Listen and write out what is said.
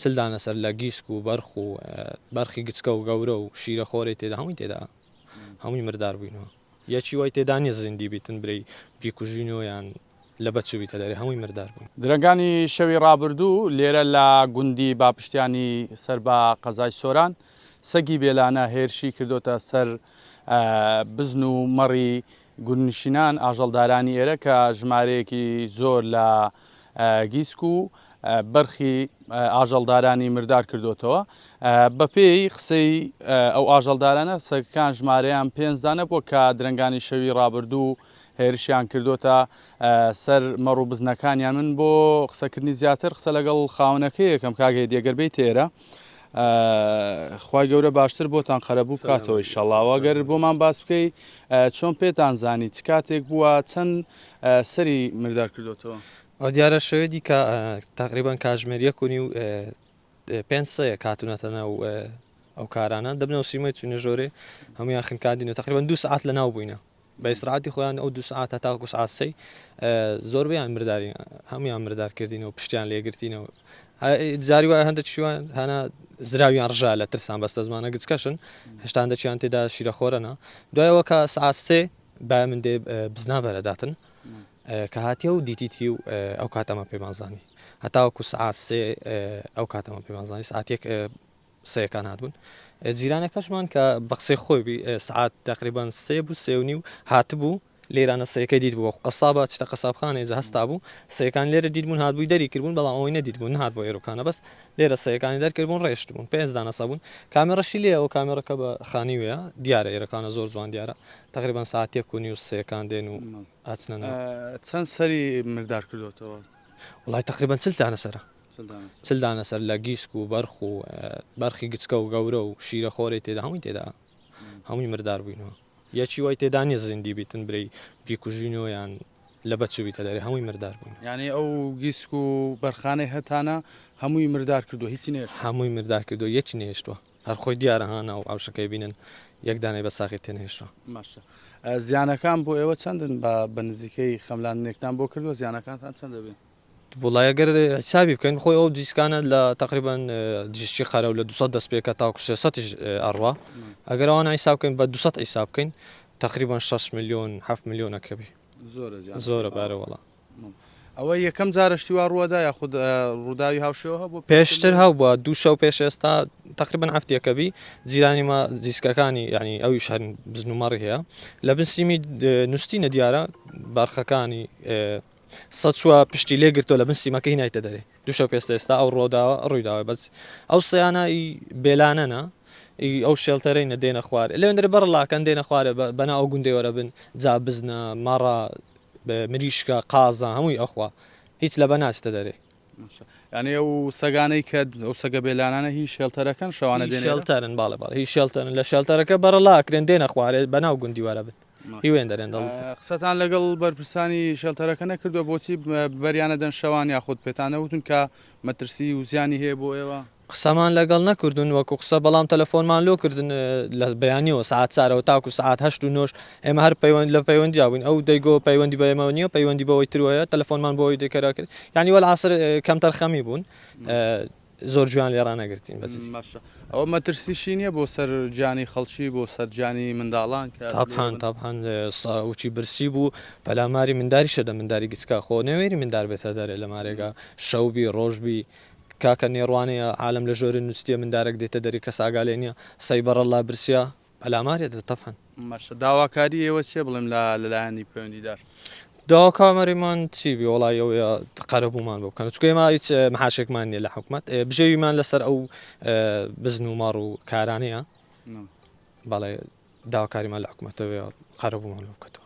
چلدانە سەر لە گیسک و بەرخ و بەرخی گچکە و گەورە و شیرە خۆری تێدا هەمووی تێدا هەمووی مردار بووینەوە یەکی وای تێدا نیە زیندی بیتن برەی بیکوژینەوە یان لە بەچوویتە دەرێ هەمووی مردار بوون. درەنگانی شەوی ڕابردوو لێرە لە گوندی باپشتیانی سەر بە قەزای سۆران سەگی بێلانە هێرشی کردوتە سەر بزن و مەڕی گوندنشینان ئاژەڵدارانی ئێرە کە ژمارەیەکی زۆر لە گیسک و بەرخی ئاژەڵدارانی مردار کردوتەوە. بەپێی قسەی ئەو ئاژەڵدارانە سەگەکان ژمارەیان 5 بووە کە درەنگانی شەوی ڕابردوو هێرشیان کردوتە سەر مەڕ و بزنەکانیان. من بۆ قسەکردنی زیاتر قسە لەگەڵ خاونەکەی یەکەم کاگەی دێگەربەی تێرە خوای گەورە باشتر بۆتان قەرەبوو بکاتەوە ئینشەڵڵا. ئەگەر بۆمان باس بکەی چۆن پێتان زانی چ کاتێک بووە چەند سەری مردار کردوتەوە؟ دیارە شەوێتی کە تقریبان کاژمێریە کونی و 5 کاتونەتەنە و ئەو کارانە دەبنەوە سیمەی چوونە ژۆرێ هەمویان خنکاندینە تقریبان 2 ساعت لە ناو بووینە بە ئیسراحەتی خۆیان ئەو 2 ساعت هەتاکو ساعت 3 زۆربیان مرداری هەمویان مردارکردینەوە پشتیان لێگرتینەوە. جاری وایە هەندێک شوان هەنا زراویان ڕژا لە ترسان بەستە زمانە گچکەشن هێشتا هەندێکیان تێدا شیرەخۆرەنە. دوایەوە کە ساعت 3 با من دێ بزنا بەرەداتن کە هاتیە و دیتیتی و ئەو کاتەمە پێمانزانی هەتاوەکو ساعت 3 ئەو کاتەمە پێمانزانی ساعتێک سەکان هاتبوون. جیرانێک پەشمان کە بە قسەی خۆی ساعت تقریبان 3 بوو 3:30 هاتبوو لێرانە سەیەکەی دیت بوو قەسابە چتە قەسابخانەی جە هەستا بوو سەیەکان لێرە دیتبوون هاتبووی دەری کردبوون بەڵام ئەوەی نەدیتبوون نهات بۆ ئێرۆکانە بەس لێرە سەیەکانی دەرکردبوون ڕێشت بوون 5 دانەسە بوون کامێرەشی لێ ئەو کامێرەکە بە خانی وەیە دیارە ئێرەکانە زۆر جوان دیارە تقریبان ساعتێک و سەیەکان دێن و ئاچنەوە. چەند سەری مردار کردوتەوە؟ وڵای تقریبان چل دانە سەر لە گیسک و بەرخ و بەرخی گچکە و گەورە و شیرە خۆری تێدا هەمووی تێدا هەمووی مردار بووینەوە یەکی وای تێدا نیە زیندی بیتن برەی بیکوژینەوە یان لە بەچوویتە دەرێ هەمووی مردار بوون. یعنی ئەو گیسک و بەرخانەی هەتانە هەمووی مردار کردو هیچی نێشت؟ هەمووی مردار کردو یەکی نێشتووە هەر خۆی دیارە هانا و ئاوشەکەی بینن یەک دانەی بە ساقی تێنێشتووە. ماشە زیانەکان بۆ ئێوە چەندن بە نزیکەی خەملاندنێکتان بۆ کردووە زیانەکانتان چەند دەبێت؟ وڵای ئەگەر حسابی بکەین خۆی ئەو دیسکانە لە تقریبان دیشتی خەرە و لە 200 دەست پێکە تاکو 300 ئەڕوا ئەگەر ئەوان حیساب بکەین بە 200 حیساب بکەین تقریبان 6 میلیۆن 7 میلیۆنەکەبی زۆرە بارە وڵا. ئەوە یەکەم جارشتی وا ڕووەدا یاخود ڕووداوی هاوشێوە هەبوو؟ پێشتر هەو بووە 2 شەو پێش ئێستا تقریبان هەفتێکەبی جیرانی ما دیسکەکانی ینی ئەویش هەر بزن و مەڕی هەیە لە بنسیمی نووسینە دیارە بارخەکانی سەچوە پشتی لێگرتۆ لە بنسیمەکەی نایتە دەرێ 2 شەو پێست ئێستا ئەو ڕۆداوە ڕوویداوە بەس ئەو سەیانایی بێلانەنە ئەو شێڵتەرەی نەدێنە خوارێ لەوێن دەرێ بەڕڵاکەن دێنە خوارێ بەنا ئەو گوندەوەرە بن جا بزنە مەڕە مریشکە قازە هەمووی ئەخوا هیچ لە بە ناچتە دەرێ. یعنی ئەو سەگانەی کە ئەو سەگە بێلانانە هی شێڵتەرەکەن شەوانە دێن شێڵتەرن باڵێ هی شێڵتەرن لە شێڵتەرەکە بەڕڵاکرێن دێنە خوارێ بەناو گوندیوارە بن هیوێن دەرێن دڵ. قسەتان لەگەڵ بەرپرسانی شێڵتەرەکە نەکردووە بۆچی بەریانە دەن شەوان یاخود پێتانە وتون کە مەترسی و زیانی هەیە بۆ ئێوە؟ قسەمان لەگەڵ نەکردون وەکو قسە بەڵام تەلەفۆنمان لۆ کردن لە بەیانیەوە ساعت چارەوە تاکو ساعت 8 و 9 ئێمە هەر پەیوەند لە پەیوەندی بووین ئەو دەیگۆ پەیوەندی بە ئێمە نییە پەیوەندی بەوەی تروەیە تەلەفۆنمان بۆەوەی دەکەرا کرد یعنی وەل عسر کەمتەر خەمی بوون زۆر جوان لێڕانەگرتین بەس ئەوە مەترسیشی نییە بۆ سەر جانی خەڵکی بۆ سەرجانی منداڵان تاپان وچی برسی بوو پەلاماری منداری شەدە منداری گچکە خۆ نەوێری مندار بێتە دەرێ لە مارێگا شەوبی ڕۆژبی کاکە نێڕوانەیە عالم لە ژۆری نووسە مندارێک دێتە دەری کە ساگالێ نیە سەیبەڕەڵا برسیا پەلامارێتە تەپان. ماشە داواکاری ئێوە چێ بڵێم لەلایەنی پەیوەندیدار؟ داوا کامەریمان چی بی وڵایەوەیە قەرەبوومان بۆ بکەن چکە ئێمە هیچ محاشێکمان نیە لە حکومەت بژێویمان لەسەر ئەو بزن و ماڕ و کارانەیە بەڵێ داواکاریمان لە حکومەتەوە قەرەبوومان بۆ بکەن.